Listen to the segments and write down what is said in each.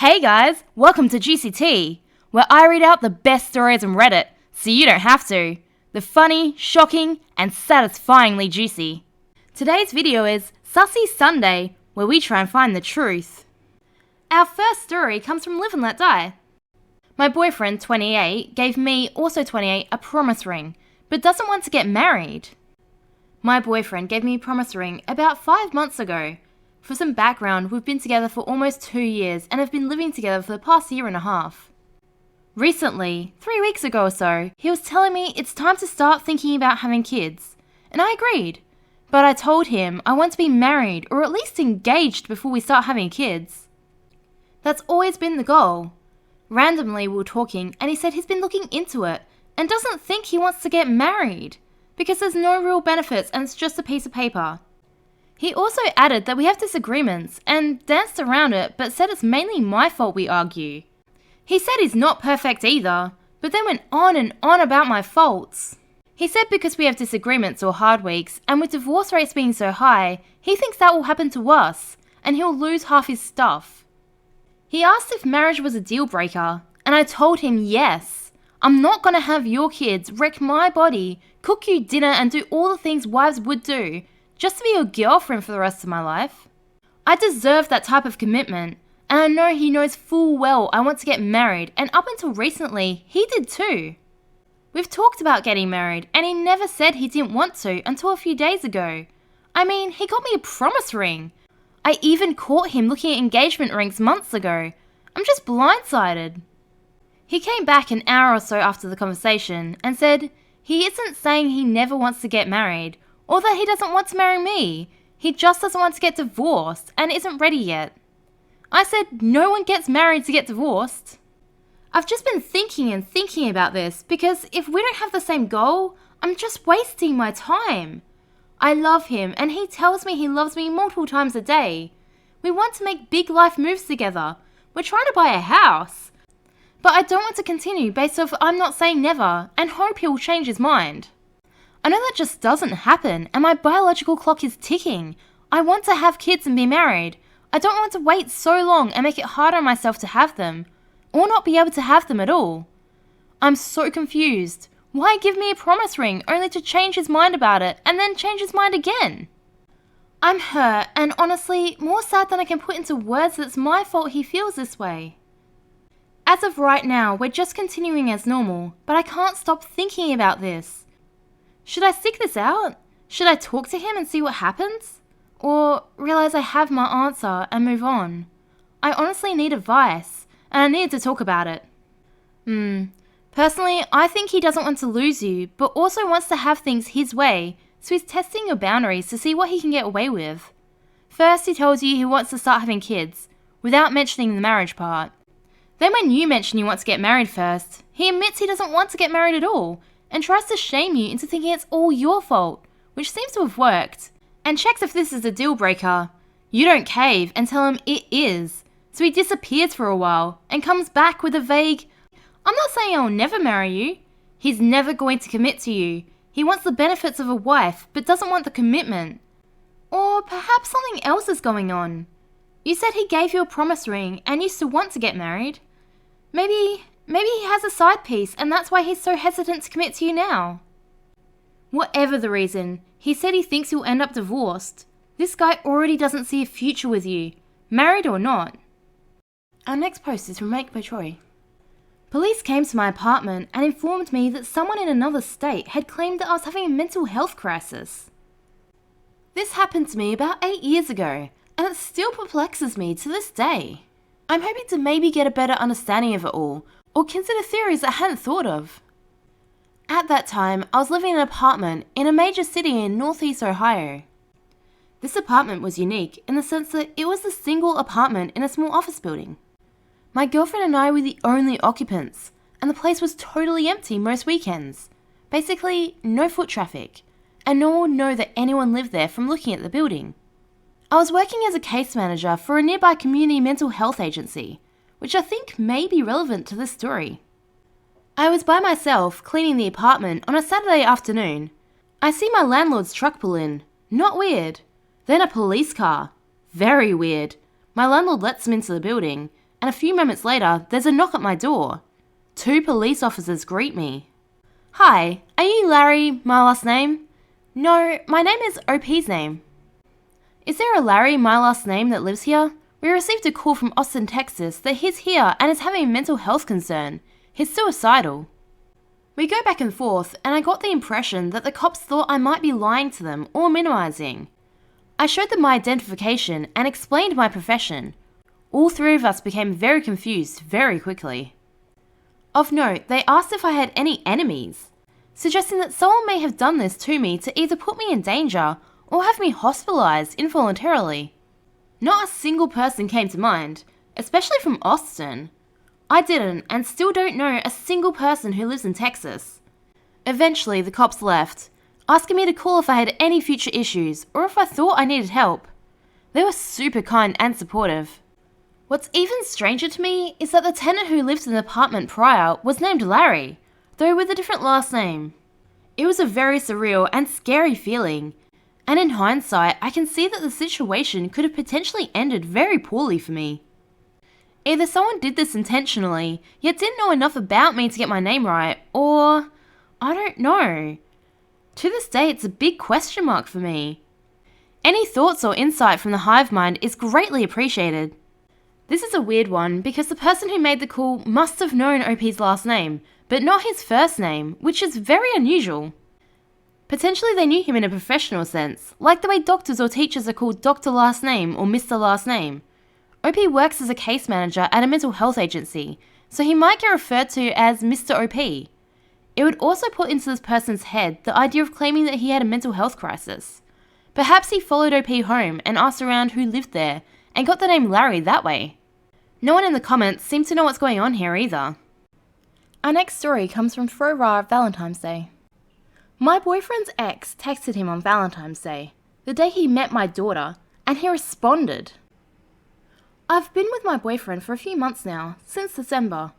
Hey guys, welcome to Juicy Tea, where I read out the best stories on Reddit, so you don't have to. The funny, shocking, and satisfyingly juicy. Today's video is Sussy Sunday, where we try and find the truth. Our first story comes from Live and Let Die. My boyfriend, 28, gave me, also 28, a promise ring, but doesn't want to get married. My boyfriend gave me a promise ring about 5 months ago. For some background, we've been together for almost 2 years and have been living together for the past year and a half. Recently, 3 weeks ago or so, he was telling me it's time to start thinking about having kids, and I agreed. But I told him I want to be married or at least engaged before we start having kids. That's always been the goal. Randomly we were talking and he said he's been looking into it and doesn't think he wants to get married because there's no real benefits and it's just a piece of paper. He also added that we have disagreements and danced around it but said it's mainly my fault we argue. He said he's not perfect either, but then went on and on about my faults. He said because we have disagreements or hard weeks and with divorce rates being so high, he thinks that will happen to us and he'll lose half his stuff. He asked if marriage was a deal breaker and I told him yes. I'm not going to have your kids wreck my body, cook you dinner and do all the things wives would do just to be your girlfriend for the rest of my life. I deserve that type of commitment, and I know he knows full well I want to get married, and up until recently, he did too. We've talked about getting married, and he never said he didn't want to until a few days ago. I mean, he got me a promise ring. I even caught him looking at engagement rings months ago. I'm just blindsided. He came back an hour or so after the conversation and said he isn't saying he never wants to get married, or that he doesn't want to marry me. He just doesn't want to get divorced and isn't ready yet. I said no one gets married to get divorced. I've just been thinking about this because if we don't have the same goal, I'm just wasting my time. I love him and he tells me he loves me multiple times a day. We want to make big life moves together. We're trying to buy a house. But I don't want to continue based off I'm not saying never and hope he'll change his mind. I know that just doesn't happen and my biological clock is ticking. I want to have kids and be married. I don't want to wait so long and make it hard on myself to have them, or not be able to have them at all. I'm so confused. Why give me a promise ring only to change his mind about it and then change his mind again? I'm hurt and honestly more sad than I can put into words that it's my fault he feels this way. As of right now, we're just continuing as normal, but I can't stop thinking about this. Should I stick this out? Should I talk to him and see what happens? Or realize I have my answer and move on? I honestly need advice, and I need to talk about it. Personally, I think he doesn't want to lose you, but also wants to have things his way, so he's testing your boundaries to see what he can get away with. First, he tells you he wants to start having kids, without mentioning the marriage part. Then when you mention you want to get married first, he admits he doesn't want to get married at all, and tries to shame you into thinking it's all your fault, which seems to have worked, and checks if this is a deal breaker. You don't cave and tell him it is, so he disappears for a while and comes back with a vague, I'm not saying I'll never marry you. He's never going to commit to you. He wants the benefits of a wife, but doesn't want the commitment. Or perhaps something else is going on. You said he gave you a promise ring and used to want to get married. Maybe he has a side piece and that's why he's so hesitant to commit to you now. Whatever the reason, he said he thinks you'll end up divorced. This guy already doesn't see a future with you, married or not. Our next post is from Make by Troy. Police came to my apartment and informed me that someone in another state had claimed that I was having a mental health crisis. This happened to me about 8 years ago, and it still perplexes me to this day. I'm hoping to maybe get a better understanding of it all, or consider theories I hadn't thought of. At that time, I was living in an apartment in a major city in northeast Ohio. This apartment was unique in the sense that it was a single apartment in a small office building. My girlfriend and I were the only occupants, and the place was totally empty most weekends. Basically, no foot traffic, and no one would know that anyone lived there from looking at the building. I was working as a case manager for a nearby community mental health agency, which I think may be relevant to this story. I was by myself cleaning the apartment on a Saturday afternoon. I see my landlord's truck pull in. Not weird. Then a police car. Very weird. My landlord lets him into the building, and a few moments later, there's a knock at my door. 2 police officers greet me. "Hi, are you Larry, my last name?" "No, my name is OP's name." "Is there a Larry, my last name, that lives here? We received a call from Austin, Texas that he's here and is having a mental health concern. He's suicidal." We go back and forth, and I got the impression that the cops thought I might be lying to them or minimizing. I showed them my identification and explained my profession. All 3 of us became very confused very quickly. Of note, they asked if I had any enemies, suggesting that someone may have done this to me to either put me in danger or have me hospitalized involuntarily. Not a single person came to mind, especially from Austin. I didn't and still don't know a single person who lives in Texas. Eventually, the cops left, asking me to call if I had any future issues or if I thought I needed help. They were super kind and supportive. What's even stranger to me is that the tenant who lived in the apartment prior was named Larry, though with a different last name. It was a very surreal and scary feeling, and in hindsight, I can see that the situation could have potentially ended very poorly for me. Either someone did this intentionally, yet didn't know enough about me to get my name right, or I don't know. To this day, it's a big question mark for me. Any thoughts or insight from the hive mind is greatly appreciated. This is a weird one because the person who made the call must have known OP's last name, but not his first name, which is very unusual. Potentially they knew him in a professional sense, like the way doctors or teachers are called Dr. Last Name or Mr. Last Name. OP works as a case manager at a mental health agency, so he might get referred to as Mr. OP. It would also put into this person's head the idea of claiming that he had a mental health crisis. Perhaps he followed OP home and asked around who lived there, and got the name Larry that way. No one in the comments seems to know what's going on here either. Our next story comes from Frora Valentine's Day. My boyfriend's ex texted him on Valentine's Day, the day he met my daughter, and he responded. I've been with my boyfriend for a few months now, since December.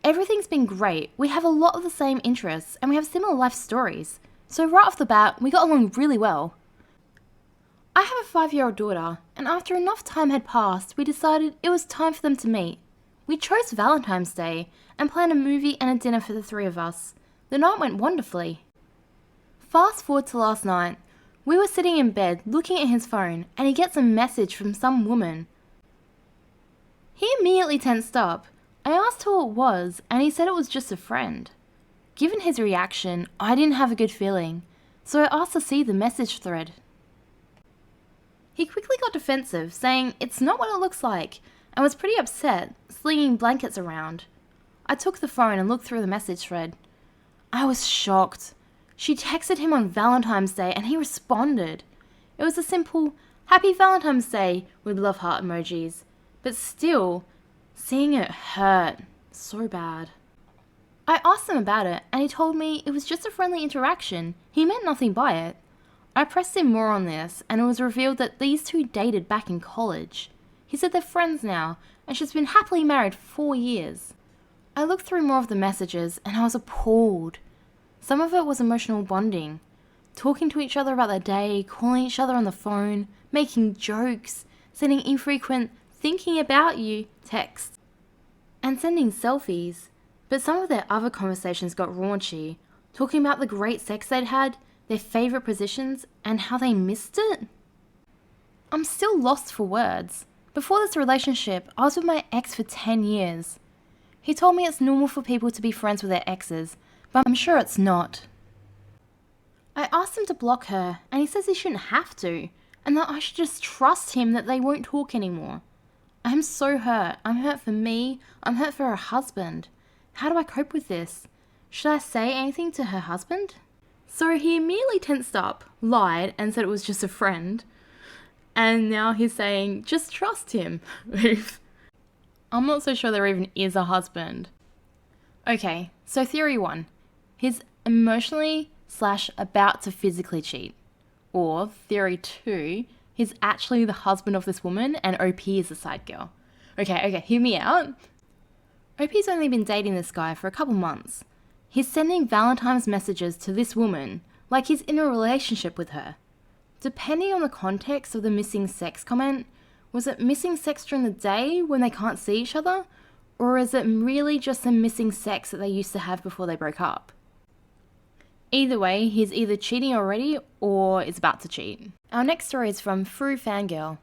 Everything's been great, we have a lot of the same interests, and we have similar life stories, so right off the bat, we got along really well. I have a 5-year-old daughter, and after enough time had passed, we decided it was time for them to meet. We chose Valentine's Day and planned a movie and a dinner for the 3 of us. The night went wonderfully. Fast forward to last night. We were sitting in bed looking at his phone, and he gets a message from some woman. He immediately tensed up. I asked who it was, and he said it was just a friend. Given his reaction, I didn't have a good feeling, so I asked to see the message thread. He quickly got defensive, saying it's not what it looks like, and was pretty upset, slinging blankets around. I took the phone and looked through the message thread. I was shocked. She texted him on Valentine's Day and he responded. It was a simple, Happy Valentine's Day with love heart emojis. But still, seeing it hurt so bad. I asked him about it and he told me it was just a friendly interaction. He meant nothing by it. I pressed him more on this, and it was revealed that these 2 dated back in college. He said they're friends now, and she's been happily married for 4 years. I looked through more of the messages, and I was appalled. Some of it was emotional bonding. Talking to each other about their day, calling each other on the phone, making jokes, sending infrequent thinking about you texts, and sending selfies. But some of their other conversations got raunchy, talking about the great sex they'd had, their favourite positions, and how they missed it. I'm still lost for words. Before this relationship, I was with my ex for 10 years. He told me it's normal for people to be friends with their exes, but I'm sure it's not. I asked him to block her, and he says he shouldn't have to, and that I should just trust him that they won't talk anymore. I'm so hurt. I'm hurt for me. I'm hurt for her husband. How do I cope with this? Should I say anything to her husband? So he immediately tensed up, lied, and said it was just a friend. And now he's saying, just trust him. I'm not so sure there even is a husband. Okay, so theory 1. He's emotionally / about to physically cheat. Or theory 2, he's actually the husband of this woman and OP is the side girl. Okay, hear me out. OP's only been dating this guy for a couple months. He's sending Valentine's messages to this woman like he's in a relationship with her. Depending on the context of the missing sex comment, Was it missing sex during the day when they can't see each other? Or is it really just the missing sex that they used to have before they broke up? Either way, he's either cheating already or is about to cheat. Our next story is from Fru Fangirl.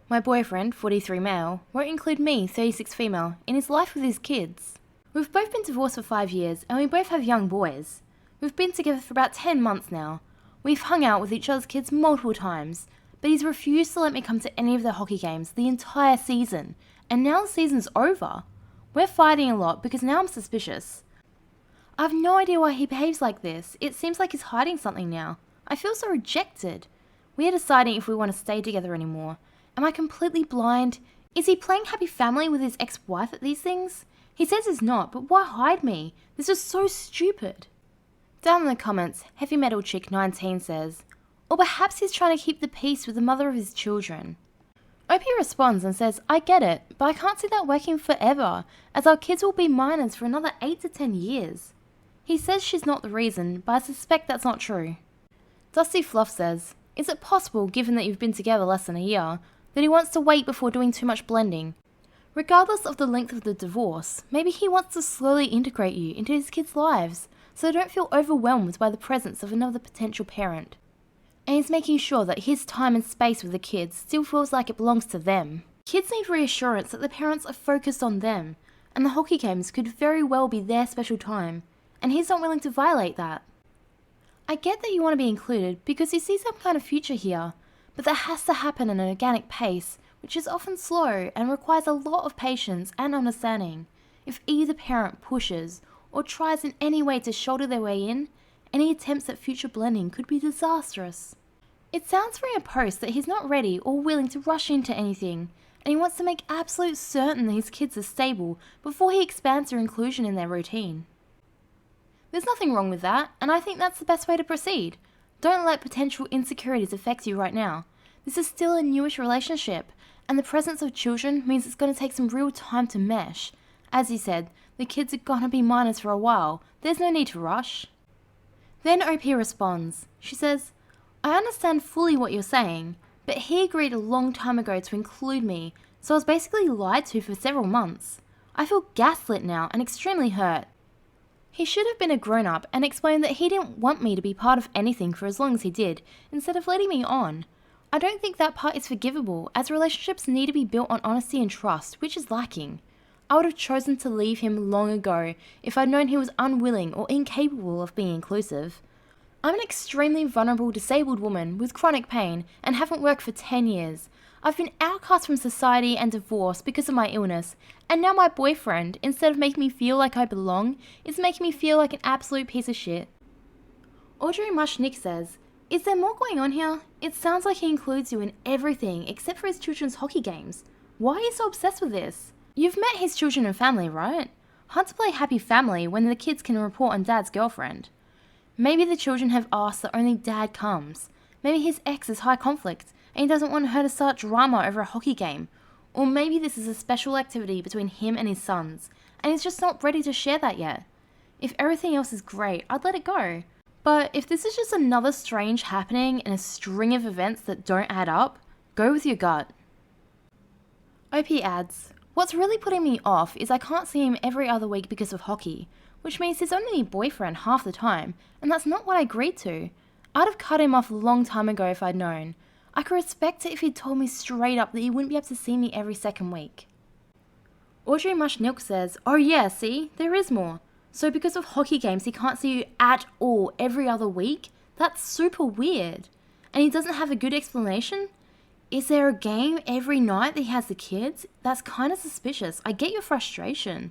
My boyfriend, 43 male, won't include me, 36 female, in his life with his kids. We've both been divorced for 5 years and we both have young boys. We've been together for about 10 months now. We've hung out with each other's kids multiple times, but he's refused to let me come to any of their hockey games the entire season, and now the season's over. We're fighting a lot because now I'm suspicious. I have no idea why he behaves like this. It seems like he's hiding something now. I feel so rejected. We are deciding if we want to stay together anymore. Am I completely blind? Is he playing happy family with his ex-wife at these things? He says he's not, but why hide me? This is so stupid. Down in the comments, Heavy Metal Chick 19 says, or perhaps he's trying to keep the peace with the mother of his children. OP responds and says, I get it, but I can't see that working forever, as our kids will be minors for another 8 to 10 years. He says she's not the reason, but I suspect that's not true. Dusty Fluff says, is it possible, given that you've been together less than a year, that he wants to wait before doing too much blending? Regardless of the length of the divorce, maybe he wants to slowly integrate you into his kids' lives, so they don't feel overwhelmed by the presence of another potential parent. And he's making sure that his time and space with the kids still feels like it belongs to them. Kids need reassurance that the parents are focused on them, and the hockey games could very well be their special time, and he's not willing to violate that. I get that you want to be included because you see some kind of future here, but that has to happen at an organic pace, which is often slow and requires a lot of patience and understanding. If either parent pushes or tries in any way to shoulder their way in, any attempts at future blending could be disastrous. It sounds from your post that he's not ready or willing to rush into anything, and he wants to make absolute certain that his kids are stable before he expands their inclusion in their routine. There's nothing wrong with that, and I think that's the best way to proceed. Don't let potential insecurities affect you right now. This is still a newish relationship, and the presence of children means it's going to take some real time to mesh. As you said, the kids are going to be minors for a while. There's no need to rush. Then OP responds. She says, I understand fully what you're saying, but he agreed a long time ago to include me, so I was basically lied to for several months. I feel gaslit now and extremely hurt. He should have been a grown-up and explained that he didn't want me to be part of anything for as long as he did, instead of letting me on. I don't think that part is forgivable, as relationships need to be built on honesty and trust, which is lacking. I would have chosen to leave him long ago if I'd known he was unwilling or incapable of being inclusive. I'm an extremely vulnerable disabled woman with chronic pain and haven't worked for 10 years. I've been outcast from society and divorced because of my illness, and now my boyfriend, instead of making me feel like I belong, is making me feel like an absolute piece of shit. Audrey Mushnick says, is there more going on here? It sounds like he includes you in everything except for his children's hockey games. Why are you so obsessed with this? You've met his children and family, right? Hard to play happy family when the kids can report on dad's girlfriend. Maybe the children have asked that only dad comes. Maybe his ex is high conflict and he doesn't want her to start drama over a hockey game. Or maybe this is a special activity between him and his sons, and he's just not ready to share that yet. If everything else is great, I'd let it go. But if this is just another strange happening in a string of events that don't add up, go with your gut. OP adds, what's really putting me off is I can't see him every other week because of hockey, which means he's only a boyfriend half the time, and that's not what I agreed to. I'd have cut him off a long time ago if I'd known. I could respect it if he'd told me straight up that he wouldn't be able to see me every second week. Audrey Mushnick says, oh yeah, see, there is more. So because of hockey games he can't see you at all every other week? That's super weird. And he doesn't have a good explanation? Is there a game every night that he has the kids? That's kind of suspicious. I get your frustration.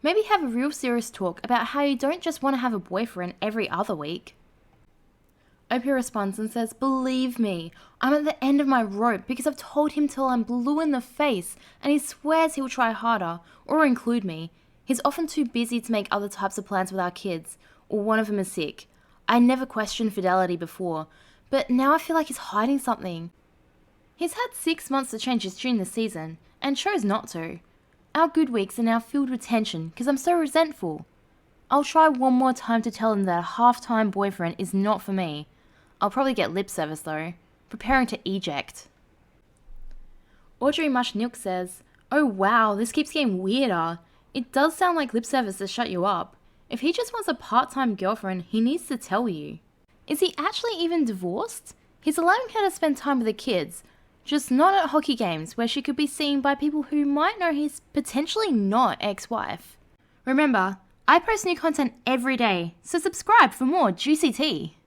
Maybe have a real serious talk about how you don't just want to have a boyfriend every other week. OP responds and says, believe me, I'm at the end of my rope because I've told him till I'm blue in the face and he swears he'll try harder or include me. He's often too busy to make other types of plans with our kids, or one of them is sick. I never questioned fidelity before, but now I feel like he's hiding something. He's had 6 months to change his tune this season, and chose not to. Our good weeks are now filled with tension because I'm so resentful. I'll try one more time to tell him that a half-time boyfriend is not for me. I'll probably get lip service though. Preparing to eject. Audrey Mushnook says, "Oh wow, this keeps getting weirder. It does sound like lip service to shut you up. If he just wants a part-time girlfriend, he needs to tell you. Is he actually even divorced? He's allowing her to spend time with the kids, just not at hockey games where she could be seen by people who might know he's potentially not ex-wife." Remember, I post new content every day, so subscribe for more juicy tea.